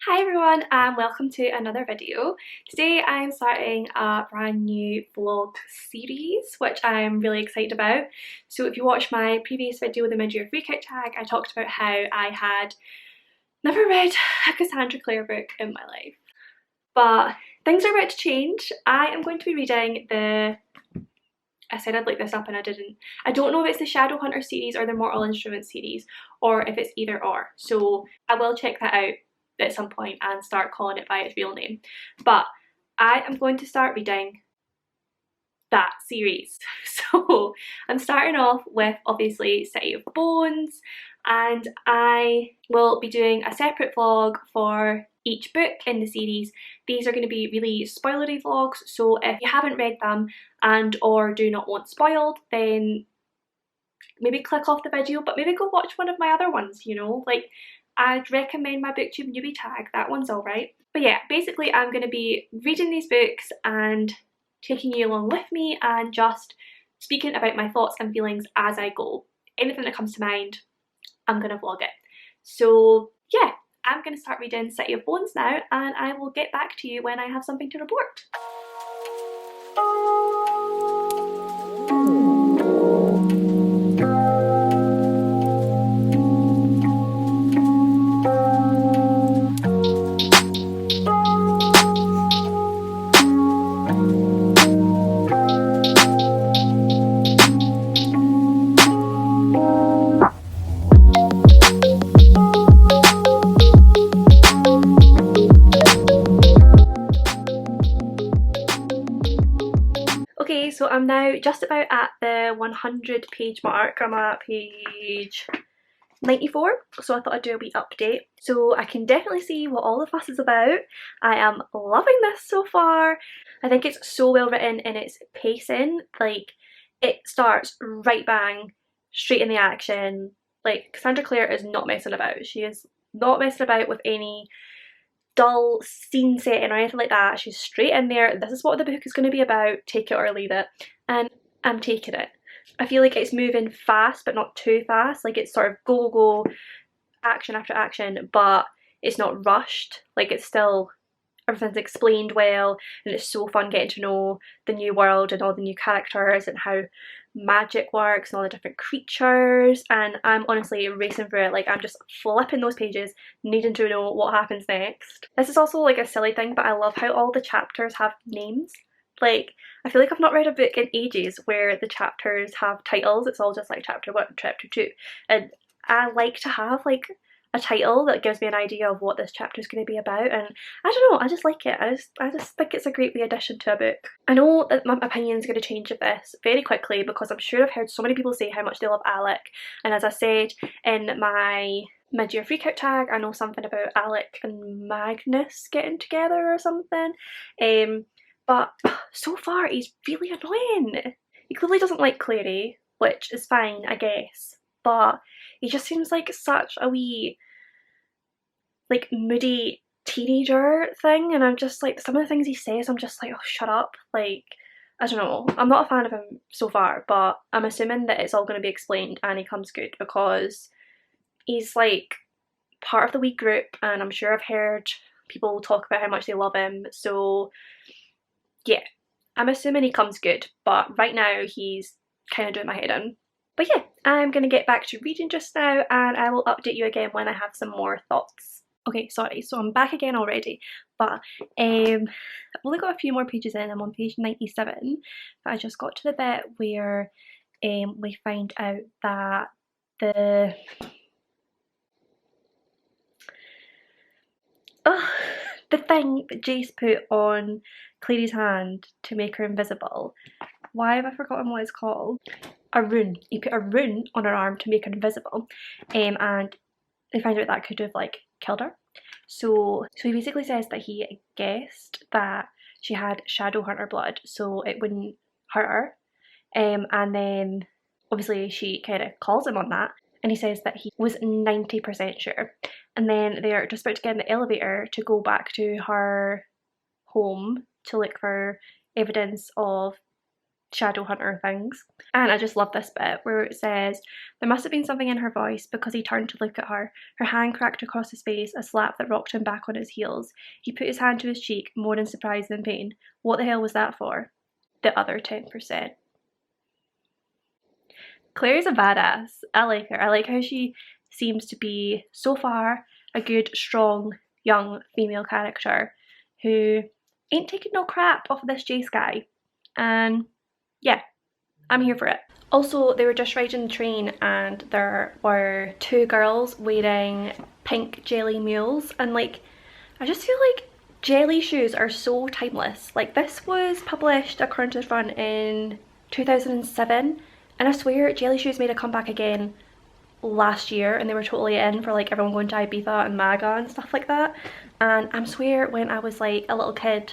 Hi everyone and welcome to another video. Today I'm starting a brand new vlog series which I'm really excited about. So if you watched my previous video, the mid-year freakout tag, I talked about how I had never read a Cassandra Clare book in my life. But things are about to change. I am going to be reading I said I'd look this up and I didn't. I don't know if it's the Shadowhunter series or the Mortal Instruments series or if it's either or. So I will check that out at some point and start calling it by its real name. But I am going to start reading that series. So I'm starting off with obviously City of Bones, and I will be doing a separate vlog for each book in the series. These are going to be really spoilery vlogs, so if you haven't read them and or do not want spoiled, then maybe click off the video, but maybe go watch one of my other ones, you know, like I'd recommend my booktube newbie tag, that one's alright. But yeah, basically I'm going to be reading these books and taking you along with me and just speaking about my thoughts and feelings as I go. Anything that comes to mind, I'm going to vlog it. So yeah, I'm going to start reading City of Bones now and I will get back to you when I have something to report. Okay, so I'm now just about at the 100 page mark. I'm at page 94, so I thought I'd do a wee update. So I can definitely see what all the fuss is about. I am loving this so far. I think it's so well written in its pacing. Like, it starts right bang, straight in the action. Like, Cassandra Clare is not messing about. She is not messing about with any dull scene setting or anything like that. She's straight in there. This is what the book is going to be about. Take it or leave it. And I'm taking it. I feel like it's moving fast but not too fast. Like, it's sort of go go go, action after action, but it's not rushed. Like, it's still, everything's explained well, and it's so fun getting to know the new world and all the new characters and how magic works and all the different creatures, and I'm honestly racing through it. Like, I'm just flipping those pages, needing to know what happens next. This is also like a silly thing, but I love how all the chapters have names. Like, I feel like I've not read a book in ages where the chapters have titles. It's all just like chapter 1, chapter 2, and I like to have like a title that gives me an idea of what this chapter is going to be about, and I don't know, I just like it. I just think it's a great wee addition to a book. I know that my opinion is going to change of this very quickly because I'm sure I've heard so many people say how much they love Alec, and as I said in my mid-year freakout tag, I know something about Alec and Magnus getting together or something, but so far he's really annoying. He clearly doesn't like Clary, which is fine, I guess, but he just seems like such a wee, like, moody teenager thing, and I'm just like, some of the things he says, I'm just like, oh, shut up. Like, I don't know. I'm not a fan of him so far, but I'm assuming that it's all going to be explained and he comes good because he's like part of the wee group, and I'm sure I've heard people talk about how much they love him, so yeah, I'm assuming he comes good, but right now he's kind of doing my head in. But yeah, I'm going to get back to reading just now and I will update you again when I have some more thoughts. Okay, sorry, so I'm back again already, but I've only got a few more pages in. I'm on page 97, but I just got to the bit where we find out that the thing that Jace put on Clary's hand to make her invisible, why have I forgotten what it's called? A rune. He put a rune on her arm to make her invisible, and they find out that could have like killed her. So he basically says that he guessed that she had Shadowhunter blood, so it wouldn't hurt her. And then obviously she kind of calls him on that, and he says that he was 90% sure. And then they're just about to get in the elevator to go back to her home to look for evidence of shadow hunter things. And I just love this bit where it says, there must have been something in her voice because he turned to look at her. Her hand cracked across his face, a slap that rocked him back on his heels. He put his hand to his cheek, more in surprise than pain. What the hell was that for? The other 10%. Claire's a badass. I like her. I like how she seems to be, so far, a good, strong, young female character who ain't taking no crap off of this Jace guy. And yeah, I'm here for it. Also, they were just riding the train and there were two girls wearing pink jelly mules, and like, I just feel like jelly shoes are so timeless. Like, this was published according to the front in 2007, and I swear jelly shoes made a comeback again last year, and they were totally in for like everyone going to Ibiza and MAGA and stuff like that. And I swear when I was like a little kid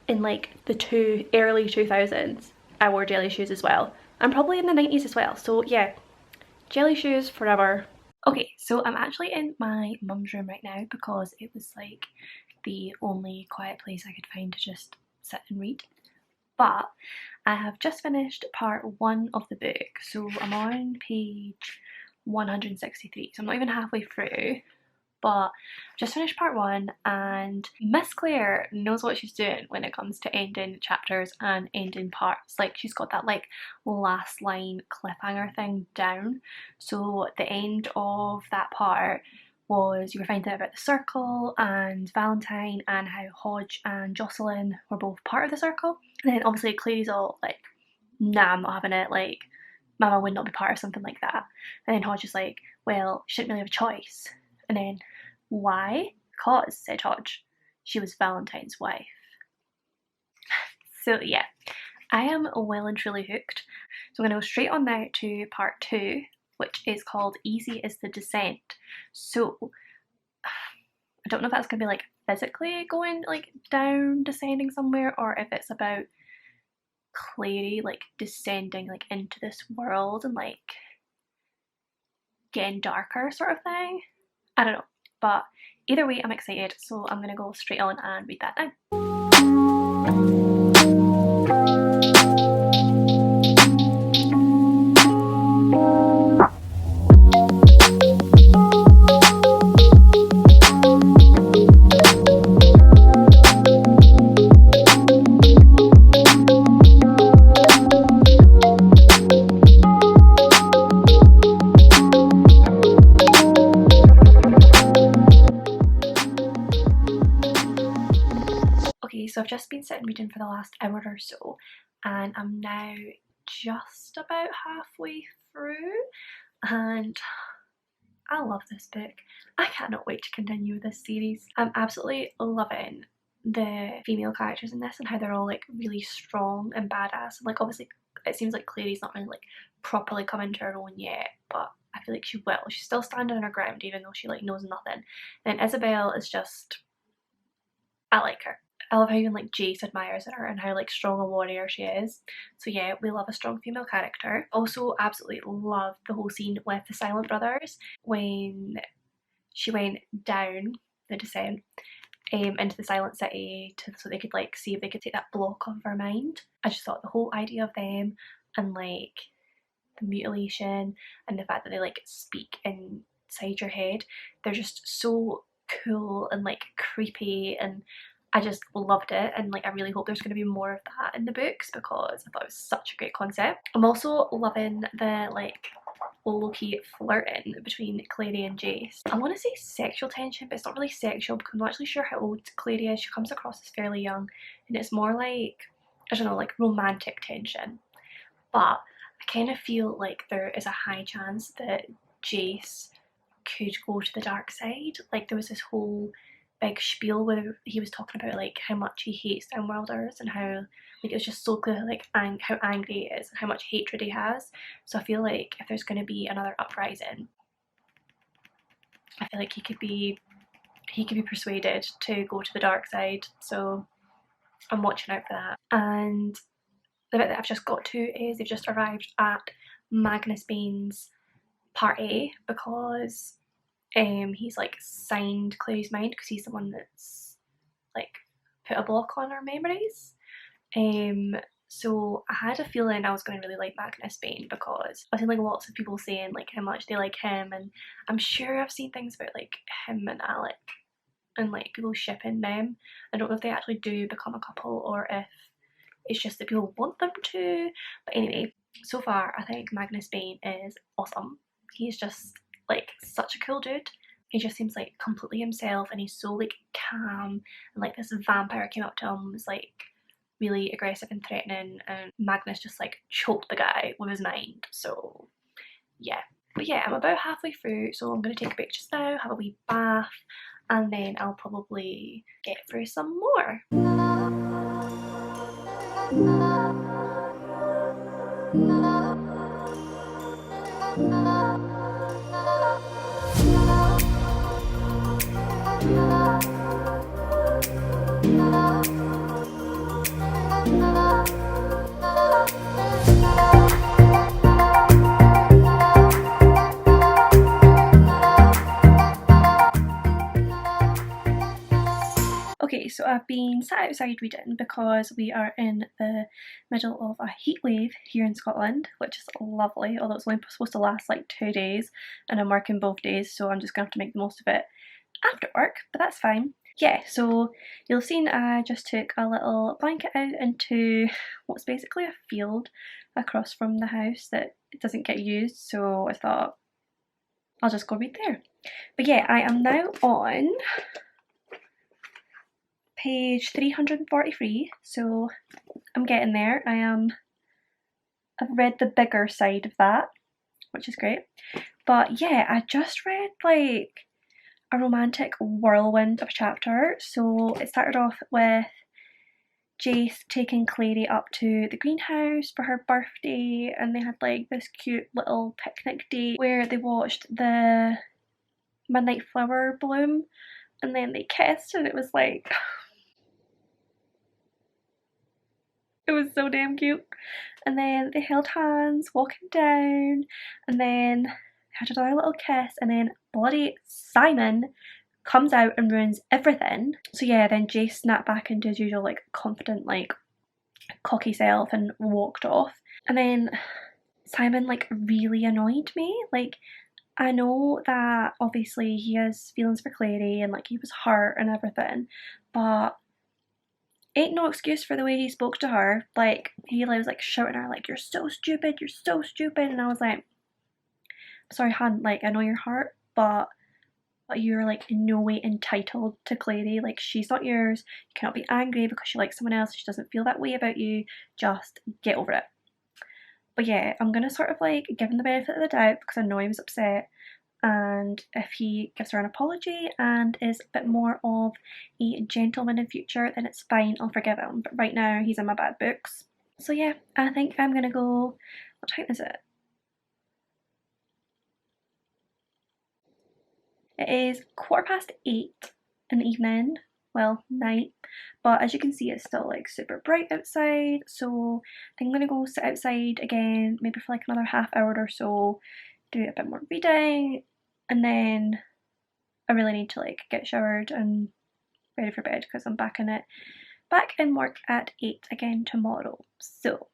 in like the early 2000s, I wore jelly shoes as well, and probably in the 90s as well. So yeah, jelly shoes forever. Okay, so I'm actually in my mum's room right now because it was like the only quiet place I could find to just sit and read. But I have just finished part 1 of the book, so I'm on page 163, so I'm not even halfway through, but just finished part 1, and Miss Claire knows what she's doing when it comes to ending chapters and ending parts. Like, she's got that like last line cliffhanger thing down. So the end of that part was, you were finding out about the circle and Valentine and how Hodge and Jocelyn were both part of the circle. And then obviously Clary's all like, nah, I'm not having it, like Mama would not be part of something like that. And then Hodge is like, well, she didn't really have a choice. And then, why? Because, said Hodge, she was Valentine's wife. So yeah, I am well and truly hooked. So I'm going to go straight on now to part 2, which is called Easy is the Descent. So, I don't know if that's going to be like physically going like down, descending somewhere, or if it's about Clary like descending like into this world and like getting darker sort of thing. I don't know, but either way I'm excited, so I'm gonna go straight on and read that now. So I've just been sitting reading for the last hour or so, and I'm now just about halfway through, and I love this book. I cannot wait to continue with this series. I'm absolutely loving the female characters in this and how they're all like really strong and badass. Like, obviously it seems like Clary's not really like properly come into her own yet, but I feel like she will. She's still standing on her ground even though she like knows nothing. And Isabel is just, I like her. I love how even like Jace admires her and how like strong a warrior she is. So yeah, we love a strong female character. Also absolutely love the whole scene with the Silent Brothers when she went down the descent into the Silent City so they could like see if they could take that block off her mind. I just thought the whole idea of them and like the mutilation and the fact that they like speak inside your head, they're just so cool and like creepy, and I just loved it, and like I really hope there's going to be more of that in the books because I thought it was such a great concept. I'm also loving the like low-key flirting between Clary and Jace. I want to say sexual tension, but it's not really sexual because I'm not actually sure how old Clary is. She comes across as fairly young, and it's more like, I don't know, like romantic tension. But I kind of feel like there is a high chance that Jace could go to the dark side. Like, there was this whole big spiel where he was talking about like how much he hates Downworlders and how like it's just so clear like how angry he is and how much hatred he has. So I feel like if there's going to be another uprising, I feel like he could be persuaded to go to the dark side. So I'm watching out for that. And the bit that I've just got to is they've just arrived at Magnus Bane's party because he's like signed Clary's mind because he's the one that's like put a block on her memories. So I had a feeling I was going to really like Magnus Bane because I've seen like lots of people saying like how much they like him, and I'm sure I've seen things about like him and Alec and like people shipping them. I don't know if they actually do become a couple or if it's just that people want them to. But anyway, so far I think Magnus Bane is awesome. He's just like such a cool dude. He just seems like completely himself, and he's so like calm, and like this vampire came up to him, was like really aggressive and threatening, and Magnus just like choked the guy with his mind. So yeah, but yeah, I'm about halfway through, so I'm going to take a break just now, have a wee bath, and then I'll probably get through some more. Okay, so I've been sat outside reading because we are in the middle of a heat wave here in Scotland, which is lovely, although it's only supposed to last like 2 days and I'm working both days, so I'm just going to have to make the most of it after work, but that's fine. Yeah, so you'll have seen I just took a little blanket out into what's basically a field across from the house that doesn't get used, so I thought I'll just go read there. But yeah, I am now on page 343, so I'm getting there. I've read the bigger side of that, which is great. But yeah, I just read like a romantic whirlwind of a chapter. So it started off with Jace taking Clary up to the greenhouse for her birthday, and they had like this cute little picnic date where they watched the midnight flower bloom, and then they kissed, and it was like it was so damn cute. And then they held hands walking down, and then had another little kiss, and then bloody Simon comes out and ruins everything. So yeah, then Jace snapped back into his usual like confident, like cocky self and walked off. And then Simon like really annoyed me. Like, I know that obviously he has feelings for Clary and like he was hurt and everything, but ain't no excuse for the way he spoke to her. Like, he was like shouting at her like, you're so stupid, and I was like, sorry hun, like I know you're hurt, but you're like in no way entitled to Clary. Like, she's not yours. You cannot be angry because she likes someone else. She doesn't feel that way about you. Just get over it. But yeah, I'm gonna sort of like give him the benefit of the doubt because I know he was upset, and if he gives her an apology and is a bit more of a gentleman in future, then it's fine, I'll forgive him. But right now he's in my bad books. So yeah, I think I'm gonna go, what time is it? It is 8:15 in the evening, well, night, but as you can see it's still like super bright outside, so I think I'm gonna go sit outside again, maybe for like another half hour or so, do a bit more reading, and then I really need to like get showered and ready for bed because I'm back in work at 8 again tomorrow. So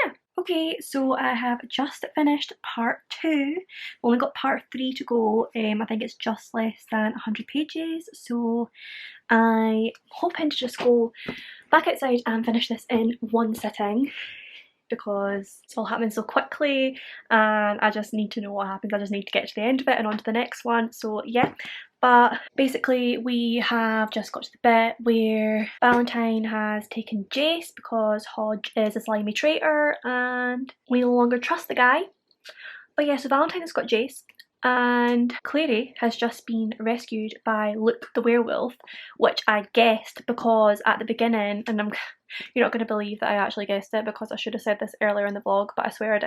yeah. Okay, so I have just finished part 2. Only got part 3 to go. I think it's just less than 100 pages, so I'm hoping to just go back outside and finish this in one sitting because it's all happening so quickly and I just need to know what happens. I just need to get to the end of it and on to the next one. So yeah, but basically we have just got to the bit where Valentine has taken Jace because Hodge is a slimy traitor and we no longer trust the guy. But yeah, so Valentine has got Jace and Clary has just been rescued by Luke the werewolf, which I guessed because at the beginning, and you're not going to believe that I actually guessed it because I should have said this earlier in the vlog, but I swear I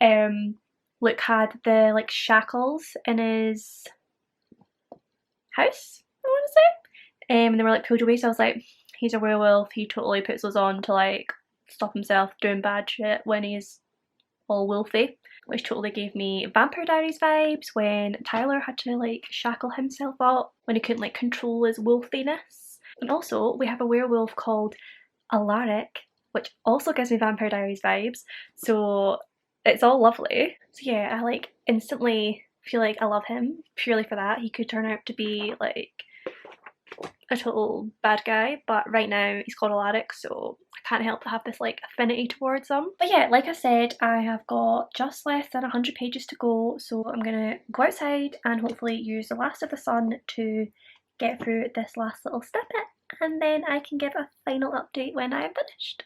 did. Luke had the like shackles in his house, I want to say, and they were like pulled away, so I was like, he's a werewolf, he totally puts those on to like stop himself doing bad shit when he's all wolfy, which totally gave me Vampire Diaries vibes when Tyler had to like shackle himself up when he couldn't like control his wolfiness. And also we have a werewolf called Alaric, which also gives me Vampire Diaries vibes, so it's all lovely. So yeah, I like instantly feel like I love him purely for that. He could turn out to be like a total bad guy, but right now he's called Alaric, so I can't help but have this like affinity towards him. But yeah, like I said, I have got just less than 100 pages to go, so I'm gonna go outside and hopefully use the last of the sun to get through this last little snippet, and then I can give a final update when I am finished.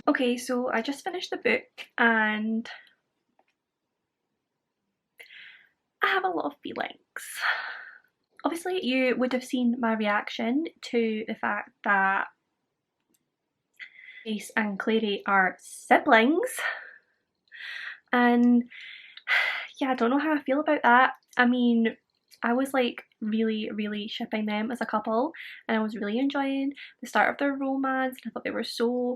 Okay, so I just finished the book and I have a lot of feelings. Obviously, you would have seen my reaction to the fact that Jace and Clary are siblings, and yeah, I don't know how I feel about that. I mean, I was like really shipping them as a couple, and I was really enjoying the start of their romance, and I thought they were so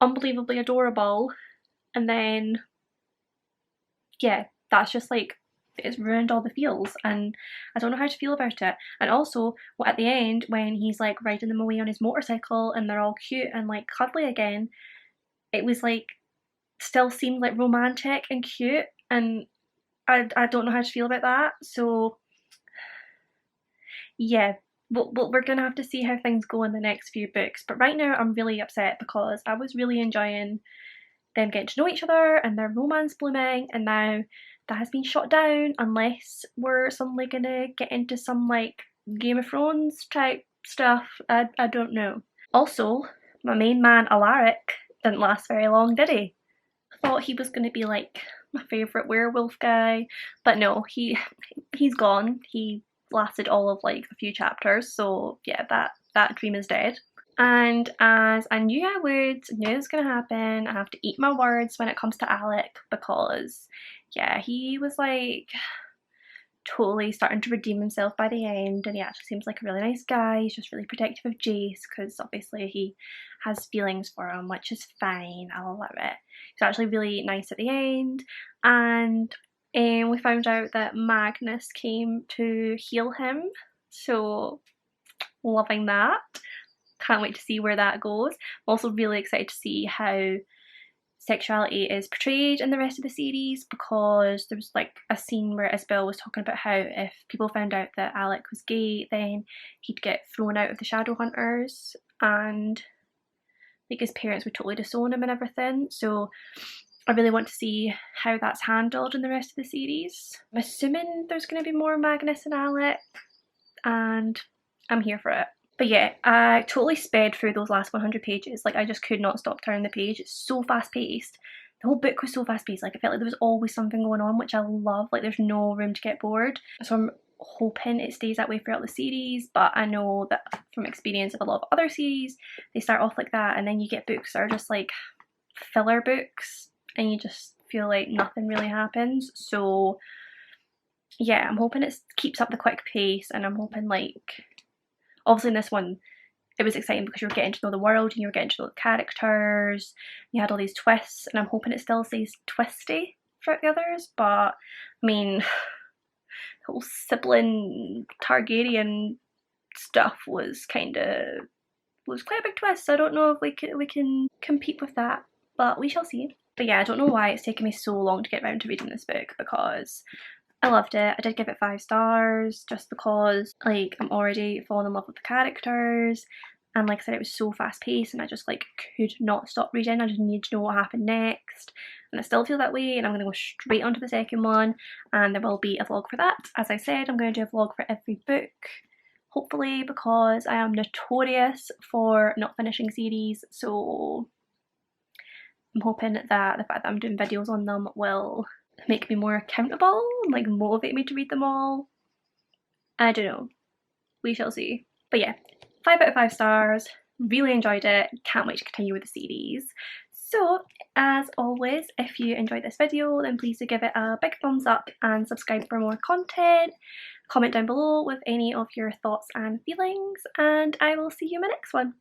unbelievably adorable, and then yeah, that's just like, it's ruined all the feels, and I don't know how to feel about it. And also, at the end, when he's like riding them away on his motorcycle and they're all cute and like cuddly again, it was like still seemed like romantic and cute, and I don't know how to feel about that. So yeah, we're gonna have to see how things go in the next few books. But right now I'm really upset because I was really enjoying them getting to know each other and their romance blooming, and now that has been shot down unless we're suddenly gonna get into some like Game of Thrones type stuff. I don't know. Also, my main man Alaric didn't last very long, did he? I thought he was gonna be like my favourite werewolf guy, but no, he's gone. He lasted all of like a few chapters, so yeah, that dream is dead. And as I knew I would, knew it was going to happen, I have to eat my words when it comes to Alec, because yeah, he was like totally starting to redeem himself by the end, and he actually seems like a really nice guy. He's just really protective of Jace because obviously he has feelings for him, which is fine. I love it. He's actually really nice at the end, and we found out that Magnus came to heal him, so loving that. Can't wait to see where that goes. I'm also really excited to see how sexuality is portrayed in the rest of the series, because there was like a scene where Isabel was talking about how if people found out that Alec was gay, then he'd get thrown out of the Shadowhunters, and like his parents would totally disown him and everything. So I really want to see how that's handled in the rest of the series. I'm assuming there's going to be more Magnus and Alec, and I'm here for it. But yeah, I totally sped through those last 100 pages. Like, I just could not stop turning the page. It's so fast paced. The whole book was so fast paced. Like, I felt like there was always something going on, which I love. Like, there's no room to get bored. So I'm hoping it stays that way throughout the series. But I know that from experience of a lot of other series, they start off like that, and then you get books that are just like filler books, and you just feel like nothing really happens. So yeah, I'm hoping it keeps up the quick pace, and I'm hoping like, obviously in this one it was exciting because you were getting to know the world and you were getting to know the characters, you had all these twists, and I'm hoping it still stays twisty throughout the others. But I mean, the whole sibling Targaryen stuff was quite a big twist, so I don't know if we can compete with that, but we shall see. But yeah, I don't know why it's taken me so long to get around to reading this book, because I loved it. I did give it 5 stars just because like I'm already falling in love with the characters, and like I said, it was so fast paced and I just like could not stop reading. I just needed to know what happened next, and I still feel that way, and I'm going to go straight on to the second one, and there will be a vlog for that. As I said, I'm going to do a vlog for every book, hopefully, because I am notorious for not finishing series, so I'm hoping that the fact that I'm doing videos on them will make me more accountable and like motivate me to read them all. I don't know, we shall see. But yeah, 5 out of 5 stars, really enjoyed it, can't wait to continue with the series. So as always, if you enjoyed this video then please do give it a big thumbs up and subscribe for more content. Comment down below with any of your thoughts and feelings, and I will see you in my next one.